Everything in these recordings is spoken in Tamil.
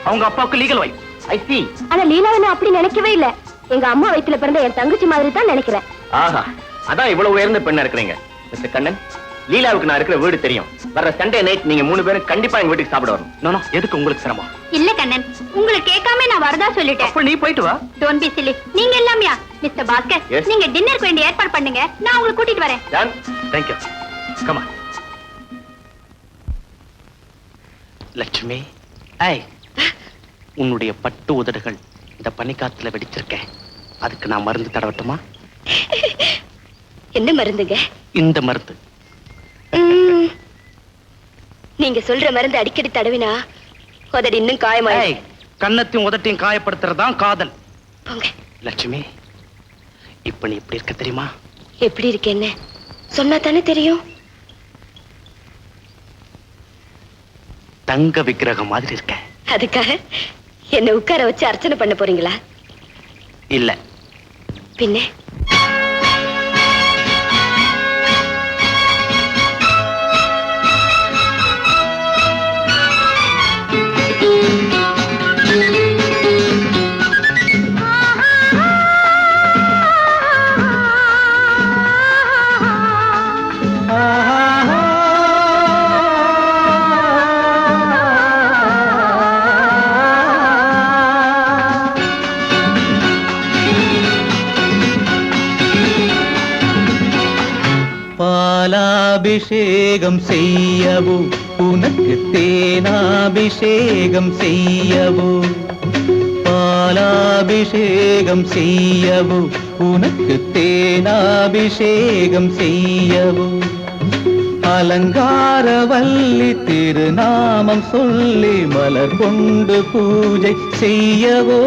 அவங்க அப்பாவுக்கு லீகல் வைஃப். ஐ சி. ஆனா லீலாவை அப்படி நினைக்கவே இல்ல. எங்க அம்மா வயித்துல பிறந்த என் தங்கச்சி மாதிரி தான் நினைக்கிறேன். ஆஹா, அதான் இவ்வளவு உயர்ந்த பெண்ணா இருக்கிறீங்க. மிஸ்டர் கண்ணன், லீலாவுக்கு நான் இருக்கிற வீடு தெரியும். வர்ற சண்டே நைட் நீங்க 3 பேரும் கண்டிப்பா எங்க வீட்டுக்கு சாப்பிட வரணும். நோ, எதுக்கு உங்களுக்கு சிரமம்? இல்ல கண்ணன், உங்களுக்கு கேட்காம நான் வரதா சொல்லிட்டேன். அப்ப நீ போயிட்டு வா. Don't B chilli. நீங்க எல்லாம்யா மிஸ்டர் பாஸ்கர், நீங்க டின்னருக்கு வேண்டிய ஏற்பாடு பண்ணுங்க. நான் உங்களுக்கு கூட்டிட்டு வரேன். Done. Thank you. Come on. Lakshmi, ஐய், உன்னுடைய பட்டு உதடுகள் இந்த பனிக்காத்துல வெடிச்சிருக்கேன். அதுக்கு நான் மருந்து தடவட்டுமா? என்ன மருந்துங்க? இந்த மருந்து. நீங்க சொல்ற மருந்து அடிக்கடி தடவினா உதடு இன்னும் காயமாயி. கண்ணத்தையும் உதட்டையும் காயப்படுத்துறதுதான் காதல். போங்க. லட்சுமி, இப்ப நீ எப்படி இருக்க தெரியுமா? எப்படி இருக்கேன்னு சொன்னா தானே தெரியும். தங்க விக்கிரகம் மாதிரி இருக்க. அதுக்காக என்ன உட்கார வச்சு அர்ச்சனை பண்ண போறீங்களா? இல்ல பின்ன பாலாபிஷேகம் செய்யவோ உனக்கு தேனாபிஷேகம் செய்யவோ, பாலாபிஷேகம் செய்யவோ உனக்கு தேனாபிஷேகம் செய்யவோ, அலங்காரவல்லி திருநாமம் சொல்லி மலர் கொண்டு பூஜை செய்யவோ,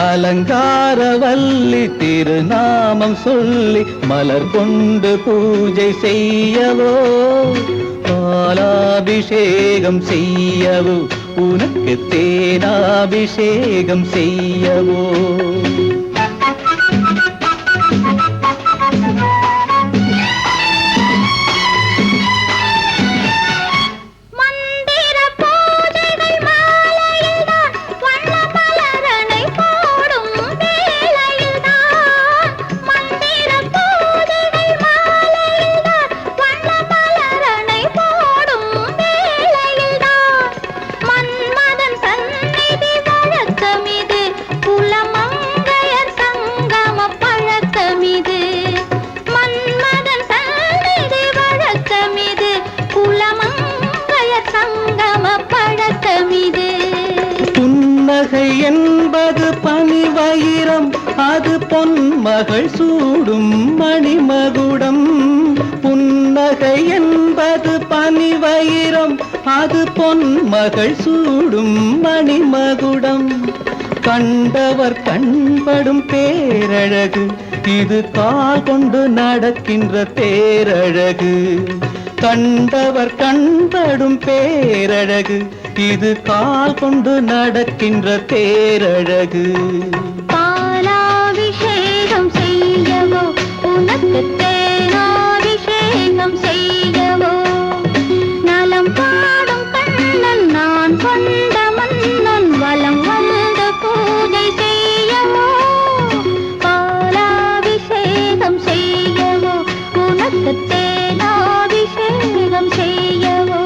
அலங்காரவல்லி திருநாமம் சொல்லி மலர் கொண்டு பூஜை செய்யவோ, பாலாபிஷேகம் செய்யவோ உனக்கு தேனாபிஷேகம் செய்யவோ. என்பது பனிவயிரம், அது பொன்மகள் சூடும் மணிமகுடம். புன்னகை என்பது பனிவயிரம், அது பொன்மகள் சூடும் மணிமகுடம். கண்டவர் கண்படும் பேரழகு, இது கால் கொண்டு நடக்கின்ற தேரழகு. கண்டவர் கண்படும் பேரழகு, இது கால் கொண்டு நடக்கின்ற தேரழகு. பாலாபிஷேகம் செய்யவோ உனக்கு தேனாபிஷேகம் செய்யவோ, நலம் பாடும் கண்ணன் நான் கொண்ட மன்னன் வலம் வந்து பூஜை செய்யவோ, பாலாபிஷேகம் செய்யவோ உனக்கு தேனாபிஷேகம் செய்யவோ.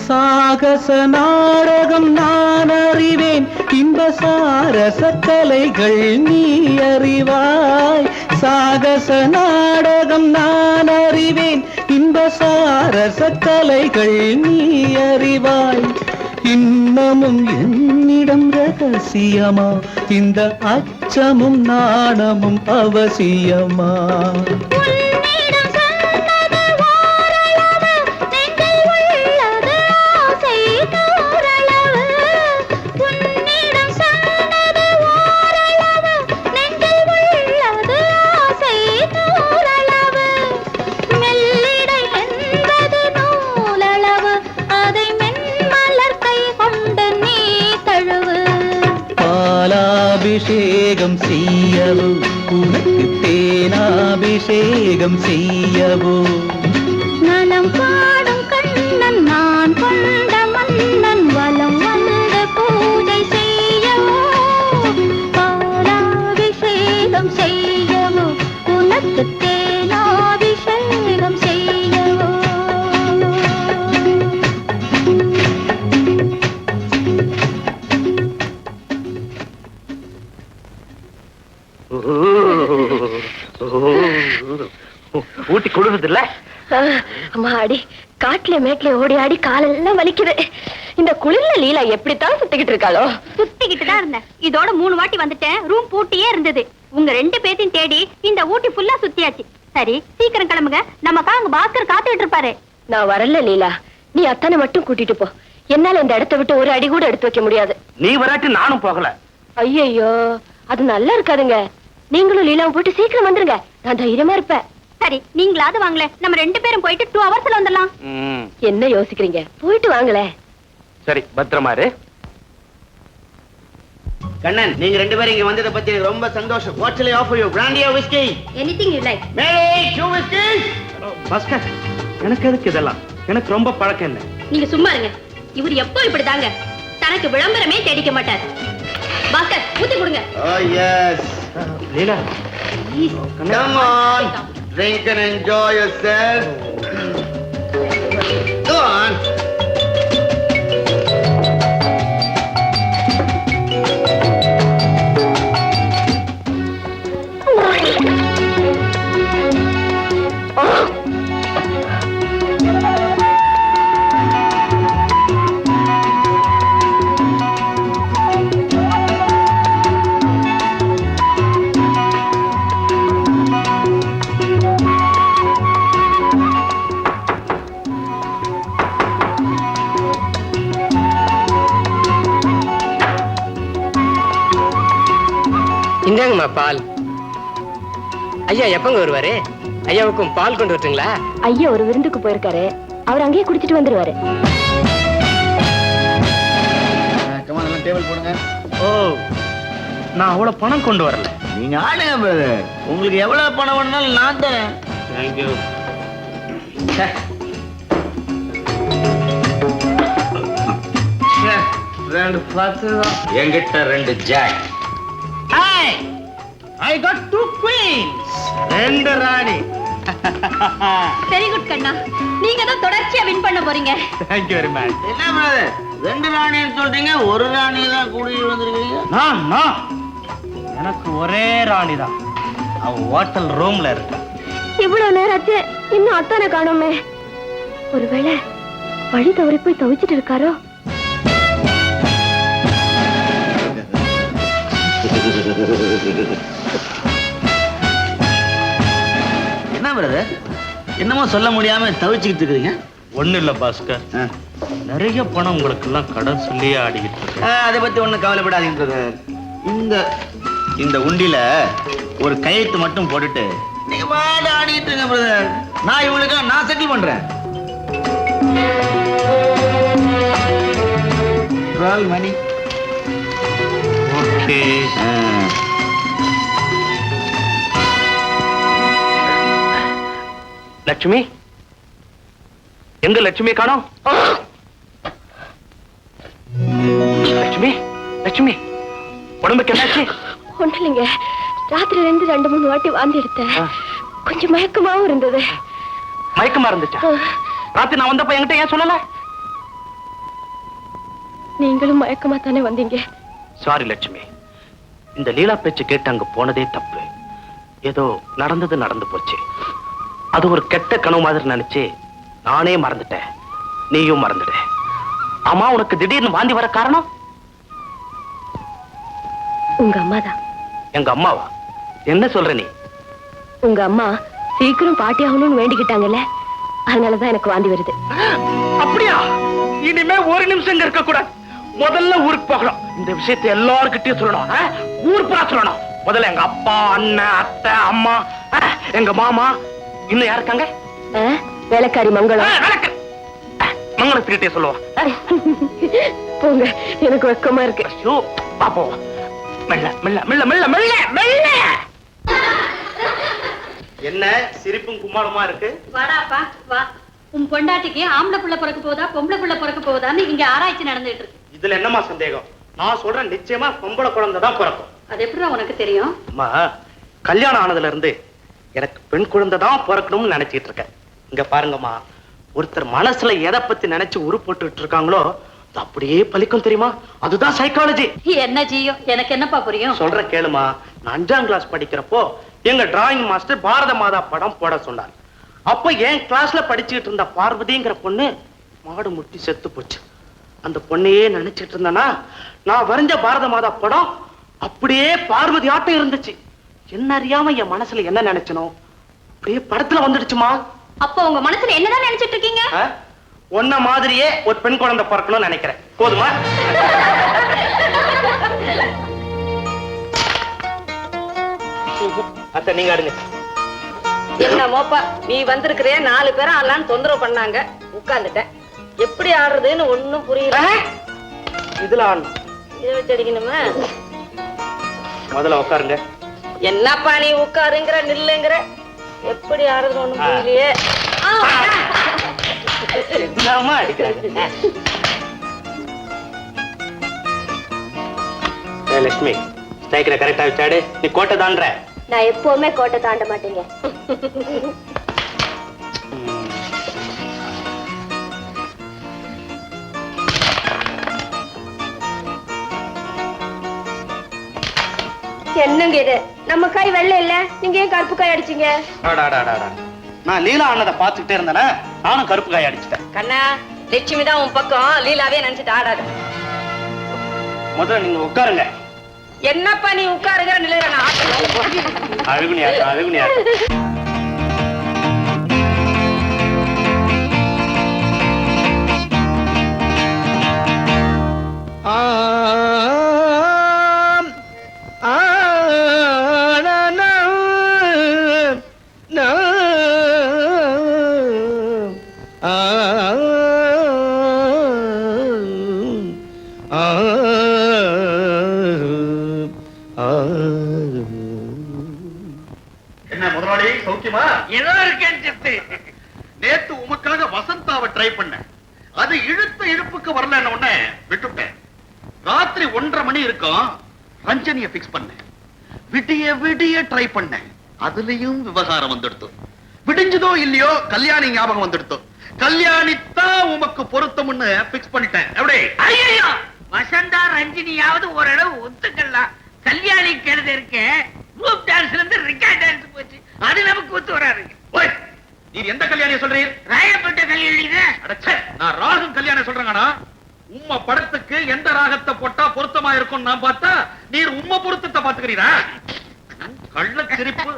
சாகச நாடகம் நான் அறிவேன், இன்ப சாரச கலைகள் நீ அறிவாய். சாகச நாடகம் நான் அறிவேன், இன்ப சாரச கலைகள் நீ அறிவாய். இன்னமும் என்னிடம் ரகசியமா, இந்த அச்சமும் நாணமும் அவசியமா? அபிஷேகம் செய்யவோ உனக்கு தேனாபிஷேகம் செய்யவோ நலம் பாடும் கண்ணன் நான் கொண்ட மன்னன் வலம் வந்து பூஜை செய்யவோ பாலாபிஷேகம் செய்யவோ உனக்கு தேனாபிஷேகம் செய்யவோ ஊட்டி கொடுக்குது இல்ல அம்மா அடி காட்டுல மேட்ல ஓடி ஆடி காலெல்லாம் வலிக்குது. இந்த குளிர்ல லீலா எப்படித்தான் சுத்திக்கிட்டு இருக்காளோ? சுத்திக்கிட்டு தான் இருந்தேன். இதோட 3 வாட்டி வந்துட்டேன். ரூம் பூட்டியே இருந்தது. உங்க 2 பேத்தையும் தேடி இந்த ஊட்டி ஃபுல்லா சுத்தியாச்சு. சரி சீக்கிரம் கிளம்புங்க. நமக்காக அங்க பாஸ்கர் காத்துக்கிட்டு இருப்பாரு. நான் வரல லீலா, நீ அத்தானை மட்டும் கூட்டிட்டு போ. என்னால இந்த இடத்தை விட்டு ஒரு அடி கூட எடுத்து வைக்க முடியாது. நீ வராட்டி நானும் போகல. ஐயோ அது நல்லா இருக்காதுங்க. நீங்களும் லீலாவை போட்டு சீக்கிரம் வந்துருங்க. நான் தைரியமா இருப்பேன். சரி நீங்களாவது வாங்களே. நம்ம 2 பேரும் போயிட்டு 2 ஹவர்ஸ்ல வந்துடலாம். என்ன யோசிக்கிறீங்க? போயிட்டு வாங்களே. சரி பத்திரமா இரு. கண்ணன், நீங்க 2 பேரும் இங்க வந்ததை பத்தி எனக்கு ரொம்ப சந்தோஷம். What shall I offer you? Brandy or whiskey? Anything you like. Mary, 2 whiskeys. Bhaskar, எனக்கு எதுக்கு இதெல்லாம்? எனக்கு ரொம்ப பழக்கம் இல்லை. நீங்க சும்மா இருங்க. இவர் எப்போ இப்படிதாங்க. தனக்கு விளம்பரமே தேடிக்க மாட்டார். பாஸ்கர் ஊத்தி கொடுங்க. Oh yes. Leela, Come on. Drink and enjoy yourself. Go on. இந்தாங்கம்மா பால். ஐயா எப்பங்க வருவாரு? ஐயாவுக்கும் பால் கொண்டு வரட்டுங்களா? ஐயா ஒரு விருந்துக்கு போயிருக்காரு. அவர் அங்கேயே குடிச்சிட்டு வந்துருவாரு. Come on, எல்லாம் டேபிள் போடுங்க. ஓ, நான் அவ்வளவு பணம் கொண்டு வரல. நீங்க ஆடுங்க பிரதர். உங்களுக்கு எவ்வளவு பணம் வேணும்னாலும் நான் தரேன். Thank you. ரெண்டு பத்து தான். என்கிட்ட 2 jack. Hey, I got 2 queens. 2 ராணி. வெரி குட் கண்ணா. நீங்க தான் தொடர்ச்சியா வின் பண்ண போறீங்க. Thank you very much. என்ன பிரதர், 2 ராணின்னு சொல்றீங்க, ஒரு ராணி தான் கூட்டிட்டு வந்திருக்கீங்க. நான் எனக்கு ஒரே ராணி தான். அவ ஹோட்டல் ரூம்ல இருக்கு. இவ்வளவு நேரம் ஆச்சு, இன்னும் அத்தானை காணோமே. ஒருவேளை வழி தவறி போய் தவிச்சிட்டு இருக்காரோ? என்ன பிரதர், என்னமோ சொல்ல முடியாம தவிச்சுக்கிட்டு இருக்கீங்க? ஒண்ணு இல்ல பாஸ்கர், நிறைய பணம் உங்களுக்கு எல்லாம் கடன் சொல்லியே ஆடிக்கிட்டு இருக்கு. அதை பத்தி ஒண்ணும் கவலைப்படாதீங்க பிரதர். இந்த உண்டில ஒரு கையெழுத்து மட்டும் போட்டுட்டு நீங்க பாட்டு ஆடிட்டு இருங்க பிரதர். நான் இவங்களுக்கு நான் செட்டில் பண்றேன். மணி. ஓகே. லட்சுமி எங்க? லட்சுமி காணோம். லட்சுமி, லட்சுமி உடம்புக்கு என்னாச்சு? ஒண்ணு இல்லைங்க, ராத்திரி 2-3 வாட்டி வாந்தி எடுத்தேன். கொஞ்சம் மயக்கமாவும் இருந்தது. மயக்கமா இருந்துச்சா? ராத்திரி நான் வந்தப்ப என்கிட்ட ஏன் சொல்லல? நீங்களும் மயக்கமா தானே வந்தீங்க? சாரி லட்சுமி, இந்த லீலா பேச்சு கேட்டு அங்க போனதே தப்பு. ஏதோ நடந்து போச்சு. அது ஒரு கெட்ட கனவு மாதிரி நினைச்சு நானே மறந்துட்டேன். நீயும் மறந்துட. அம்மா, உனக்கு திடீர்னு வாந்தி வர காரணம்? உங்க அம்மா தான். எங்க அம்மாவா? என்ன சொல்ற நீ? உங்க அம்மா சீக்கிரம் பாட்டி ஆகணும்னு வேண்டிக்கிட்டாங்கல்ல, அதனாலதான் எனக்கு வாந்தி வருது. அப்படியா? இனிமே ஒரு நிமிஷம் இங்க இருக்க கூடாது. முதல்ல ஊருக்கு போகணும். இந்த விஷயத்தை எல்லார்கிட்டயும் சொல்லணும். ஊருக்கு போக சொல்லணும். முதல்ல எங்க அப்பா, அண்ணன், அத்தை, அம்மா, எங்க மாமா, இன்னும் யார் இருக்காங்க? வேலைக்காரி மங்களம். மங்களத்துக்கிட்டே சொல்லுவா. போங்க, எனக்கு வெக்கமா இருக்கு. பாப்போம். மெல்ல மெல்ல மெல்ல மெல்ல மெல்ல மெல்ல. என்ன சிரிப்பும் கும்மாளமா இருக்கு? வாடாப்பா வா. உன் பொண்டாட்டிக்கு ஆம்பளை புள்ள பிறக்க போதா பொம்பளை புள்ள பிறக்க போதான்னு இங்க ஆராய்ச்சி நடந்துட்டு இருக்கு. இதுல என்னமா சந்தேகம்? நான் சொல்றேன், நிச்சயமா பொம்பளை குழந்தை தான் பிறக்கும். அது எப்படி உனக்கு தெரியும்? அம்மா, கல்யாணம் ஆனதுல இருந்து எனக்கு பெண் குழந்தை தான் பிறக்கணும்னு நினைச்சிட்டு இருக்கேன். இங்க பாருங்கம்மா, ஒருத்தர் மனசுல எதை பத்தி நினைச்சு உருப்பட்டு இருக்காங்களோ அது அப்படியே பலிக்கும், தெரியுமா? அதுதான் சைக்காலஜி. என்ன செய்யும், எனக்கு என்னப்பா புரியும்? சொல்ற கேளுமா. நான் 5ஆம் கிளாஸ் படிக்கிறப்போ எங்க டிராயிங் மாஸ்டர் பாரத மாதா படம் போட சொன்னார். அப்ப என் கிளாஸ்ல படிச்சுட்டு இருந்த பார்வதிங்கிற பொண்ணு மாடு முட்டி செத்து போச்சு. அந்த பொண்ணையே நினைச்சிட்டு இருந்தனா நான் வரைஞ்ச பாரத மாதா படம் அப்படியே பார்வதி ஆட்டம் இருந்துச்சு. என்ன அறியாம என் மனசுல என்ன நினைச்சனோ அப்படியே படத்துல வந்துடுச்சுமா. அப்ப உங்க மனசுல என்னதான் நினைச்சிட்டு இருக்கீங்க? ஒன்ன மாதிரியே ஒரு பெண் குழந்தை பிறக்கணும்னு நினைக்கிறேன். போதுமா? அத்தை நீங்க ஆடுங்க. என்னமோப்பா, நீ வந்திருக்கிற 4 பேரை ஆடலான்னு தொந்தரவு பண்ணாங்க, உட்கார்ந்துட்டேன். எப்படி ஆடுறதுன்னு ஒண்ணும் புரியல. இதுல ஆடணும். இதை வச்சு அடிக்கணுமா? முதல்ல உட்காருங்க. என்னப்பா நீ உட்காருங்கிற நில்லுங்கிற, எப்படி ஆடுறது ஒண்ணும் புரியலையே. என்னம்மா அடிக்கிறாங்க? லட்சுமி, ஸ்ட்ரைக்கரை கரெக்டா வச்சாடு. நீ கோட்டை தாண்ட. நான் எப்பவுமே கோட்டை தாண்ட மாட்டேங்க. என்னங்க இது? நம்ம காய் வெள்ளை இல்ல, நீங்க ஏன் கருப்பு காய் அடிச்சீங்க? நான் லீலா ஆனதை பாத்துக்கிட்டே இருந்தேனா, நானும் கருப்பு காய் அடிச்சிட்டேன். கண்ணா, லட்சுமி தான் உன் பக்கம், லீலாவே நினைச்சிட்டு ஆடாது. முதல்ல நீங்க உட்காருங்க. என்னப்பா நீ உட்காருங்கிற நிலையில நான் ஆட்டணும். அழுகுனியாட்டம் அழுகுனியாட்டம். என்ன முதலாளி, சௌக்கியமா? ஏதோ இருக்கேன் சித்து. நேத்து உமக்காக வசந்தாவை ட்ரை பண்ணேன். அது இழுத்த இழுப்புக்கு வரலன்னு உடனே விட்டுட்டேன். ராத்திரி 1:30 மணி இருக்கும், ரஞ்சனிய பிக்ஸ் பண்ணேன். விடிய விடிய ட்ரை பண்ணேன். அதுலயும் விவகாரம் வந்துடுத்து. விடிஞ்சதோ இல்லையோ கல்யாணி ஞாபகம் வந்துடுத்து. கல்யாணித்தான் உமக்கு பொருத்தம்னு பிக்ஸ் பண்ணிட்டேன். எப்படி? ஐயோ, வசந்தா ரஞ்சினியாவது ஓரளவு ஒத்துக்கலாம். கல்யாணி கழுத இருக்க குரூப் டான்ஸ்ல இருந்து ரிக்கார்ட் டான்ஸ் போச்சு, அது நமக்கு ஒத்து வராது. ஓய், நீர் எந்த கல்யாணிய சொல்றீர்? ராயப்பட்ட கல்யாணி தான். அடச்சே, நான் ராகம் கல்யாணம் சொல்றேங்கண்ணா. உம்ம படத்துக்கு எந்த ராகத்தை போட்டா பொருத்தமா இருக்கும் நான் பார்த்தா நீர் உம்ம பொருத்தத்தை பாத்துக்கிறீரா? கள்ள சிரிப்பு.